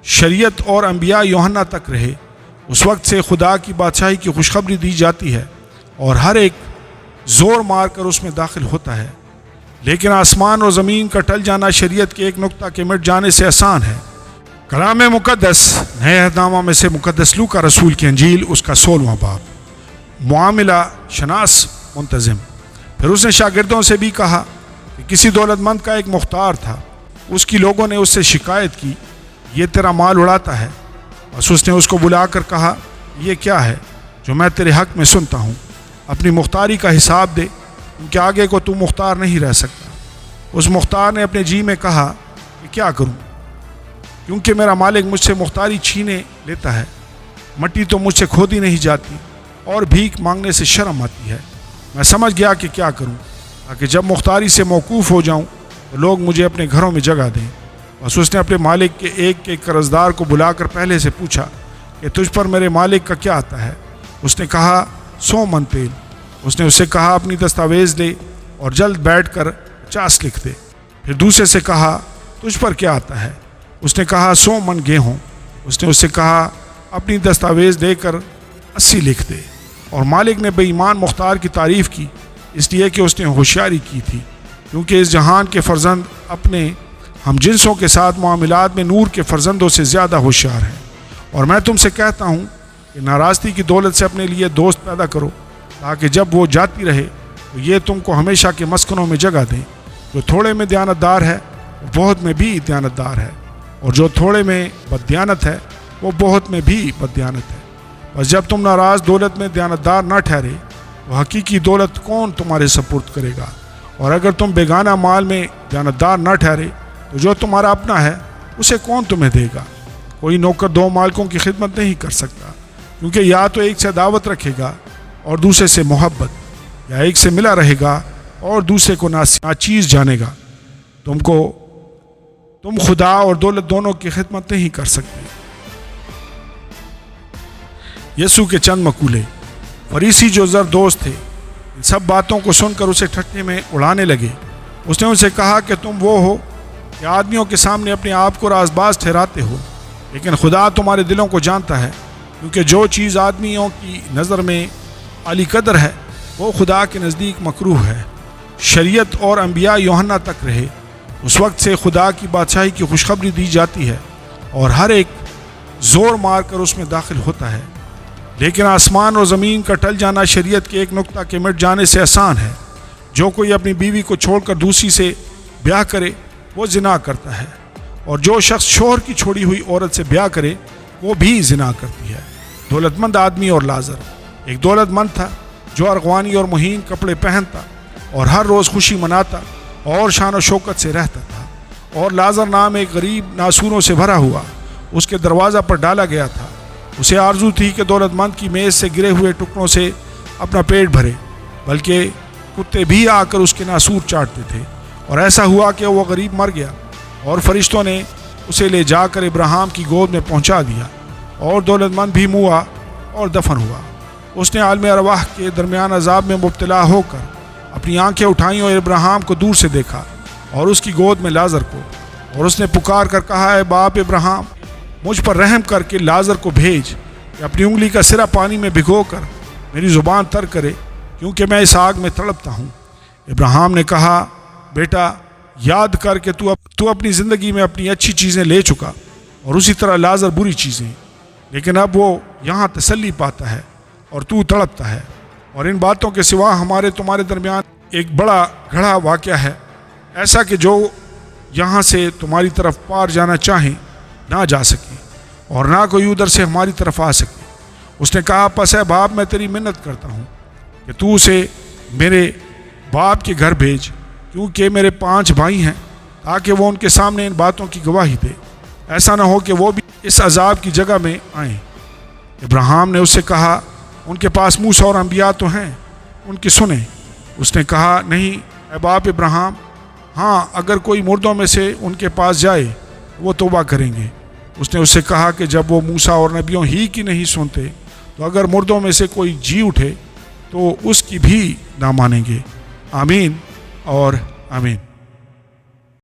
شریعت اور انبیاء یوحنا تک رہے، اس وقت سے خدا کی بادشاہی کی خوشخبری دی جاتی ہے اور ہر ایک زور مار کر اس میں داخل ہوتا ہے، لیکن آسمان اور زمین کا ٹل جانا شریعت کے ایک نقطہ کے مٹ جانے سے آسان ہے۔ کلام مقدس نئے عہد نامہ میں سے مقدس لوکا رسول کی انجیل، اس کا 16واں باب۔ معاملہ شناس منتظم۔ پھر اس نے شاگردوں سے بھی کہا کہ کسی دولت مند کا ایک مختار تھا، اس کی لوگوں نے اس سے شکایت کی، یہ تیرا مال اڑاتا ہے۔ بس اس نے اس کو بلا کر کہا، یہ کیا ہے جو میں تیرے حق میں سنتا ہوں؟ اپنی مختاری کا حساب دے، کیونکہ آگے کو تو مختار نہیں رہ سکتا۔ اس مختار نے اپنے جی میں کہا کہ کیا کروں، کیونکہ میرا مالک مجھ سے مختاری چھینے لیتا ہے، مٹی تو مجھ سے کھودی نہیں جاتی اور بھیک مانگنے سے شرم آتی ہے۔ میں سمجھ گیا کہ کیا کروں تاکہ جب مختاری سے موقوف ہو جاؤں تو لوگ مجھے اپنے گھروں میں جگہ دیں۔ بس اس نے اپنے مالک کے ایک قرضدار کو بلا کر پہلے سے پوچھا کہ تجھ پر میرے مالک کا کیا آتا ہے؟ اس نے کہا 100 من تیل۔ اس نے اس سے کہا اپنی دستاویز دے اور جلد بیٹھ کر 50 لکھ دے۔ پھر دوسرے سے کہا تجھ پر کیا آتا ہے؟ اس نے کہا 100 من گیہوں۔ اس نے اس سے کہا اپنی دستاویز دے کر 80 لکھ دے۔ اور مالک نے بے ایمان مختار کی تعریف کی، اس لیے کہ اس نے ہوشیاری کی تھی، کیونکہ اس جہان کے فرزند اپنے ہم جنسوں کے ساتھ معاملات میں نور کے فرزندوں سے زیادہ ہوشیار ہیں۔ اور میں تم سے کہتا ہوں کہ ناراستی کی دولت سے اپنے لیے دوست پیدا کرو، تاکہ جب وہ جاتی رہے تو یہ تم کو ہمیشہ کے مسکنوں میں جگہ دیں۔ جو تھوڑے میں دیانتدار ہے وہ بہت میں بھی دیانتدار ہے، اور جو تھوڑے میں بددیانت ہے وہ بہت میں بھی بددیانت ہے۔ بس جب تم ناراض دولت میں دیانتدار نہ ٹھہرے تو حقیقی دولت کون تمہارے سپرد کرے گا؟ اور اگر تم بیگانہ مال میں دیانتدار نہ ٹھہرے تو جو تمہارا اپنا ہے اسے کون تمہیں دے گا؟ کوئی نوکر 2 مالکوں کی خدمت نہیں کر سکتا، کیونکہ یا تو ایک سے عداوت رکھے گا اور دوسرے سے محبت، یا ایک سے ملا رہے گا اور دوسرے کو ناچیز جانے گا۔ تم خدا اور دولت دونوں کی خدمت نہیں کر سکتے۔ یسوع کے چند مقولے۔ فریسی جو زردوست تھے ان سب باتوں کو سن کر اسے ٹھٹھے میں اڑانے لگے۔ اس نے ان سے کہا کہ تم وہ ہو کہ آدمیوں کے سامنے اپنے آپ کو رازباز ٹھہراتے ہو، لیکن خدا تمہارے دلوں کو جانتا ہے، کیونکہ جو چیز آدمیوں کی نظر میں عالی قدر ہے وہ خدا کے نزدیک مکروہ ہے۔ شریعت اور انبیاء یوحنا تک رہے، اس وقت سے خدا کی بادشاہی کی خوشخبری دی جاتی ہے اور ہر ایک زور مار کر اس میں داخل ہوتا ہے، لیکن آسمان اور زمین کا ٹل جانا شریعت کے ایک نقطہ کے مٹ جانے سے آسان ہے۔ جو کوئی اپنی بیوی کو چھوڑ کر دوسری سے بیاہ کرے وہ زنا کرتا ہے، اور جو شخص شوہر کی چھوڑی ہوئی عورت سے بیاہ کرے وہ بھی زنا کرتی ہے۔ دولت مند آدمی اور لازر۔ ایک دولت مند تھا جو ارغوانی اور مہین کپڑے پہنتا اور ہر روز خوشی مناتا اور شان و شوکت سے رہتا تھا، اور لازر نام ایک غریب ناسوروں سے بھرا ہوا اس کے دروازہ پر ڈالا گیا تھا۔ اسے آرزو تھی کہ دولت مند کی میز سے گرے ہوئے ٹکڑوں سے اپنا پیٹ بھرے، بلکہ کتے بھی آ کر اس کے ناسور چاٹتے تھے۔ اور ایسا ہوا کہ وہ غریب مر گیا اور فرشتوں نے اسے لے جا کر ابراہیم کی گود میں پہنچا دیا، اور دولت مند بھی موا اور دفن ہوا۔ اس نے عالم ارواح کے درمیان عذاب میں مبتلا ہو کر اپنی آنکھیں اٹھائیں اور ابراہیم کو دور سے دیکھا اور اس کی گود میں لازر کو، اور اس نے پکار کر کہا، اے باپ ابراہیم، مجھ پر رحم کر کے لازر کو بھیج کہ اپنی انگلی کا سرا پانی میں بھگو کر میری زبان تر کرے، کیونکہ میں اس آگ میں تڑپتا ہوں۔ ابراہیم نے کہا، بیٹا، یاد کر کہ تو اپنی زندگی میں اپنی اچھی چیزیں لے چکا، اور اسی طرح لازر بری چیزیں، لیکن اب وہ یہاں تسلی پاتا ہے اور تو تڑپتا ہے۔ اور ان باتوں کے سوا ہمارے تمہارے درمیان ایک بڑا گڑھا واقعہ ہے، ایسا کہ جو یہاں سے تمہاری طرف پار جانا چاہیں نہ جا سکیں، اور نہ کوئی ادھر سے ہماری طرف آ سکے۔ اس نے کہا، پس اے باپ، میں تیری منت کرتا ہوں کہ تو اسے میرے باپ کے گھر بھیج، کیونکہ میرے 5 بھائی ہیں، تاکہ وہ ان کے سامنے ان باتوں کی گواہی دے، ایسا نہ ہو کہ وہ بھی اس عذاب کی جگہ میں آئیں۔ ابراہیم نے اس سے کہا، ان کے پاس موسیٰ اور انبیاء تو ہیں، ان کی سنیں۔ اس نے کہا، نہیں اے باپ ابراہیم، ہاں اگر کوئی مردوں میں سے ان کے پاس جائے وہ توبہ کریں گے۔ اس نے اس سے کہا کہ جب وہ موسیٰ اور نبیوں ہی کی نہیں سنتے تو اگر مردوں میں سے کوئی جی اٹھے تو اس کی بھی نہ مانیں گے۔ آمین اور آمین۔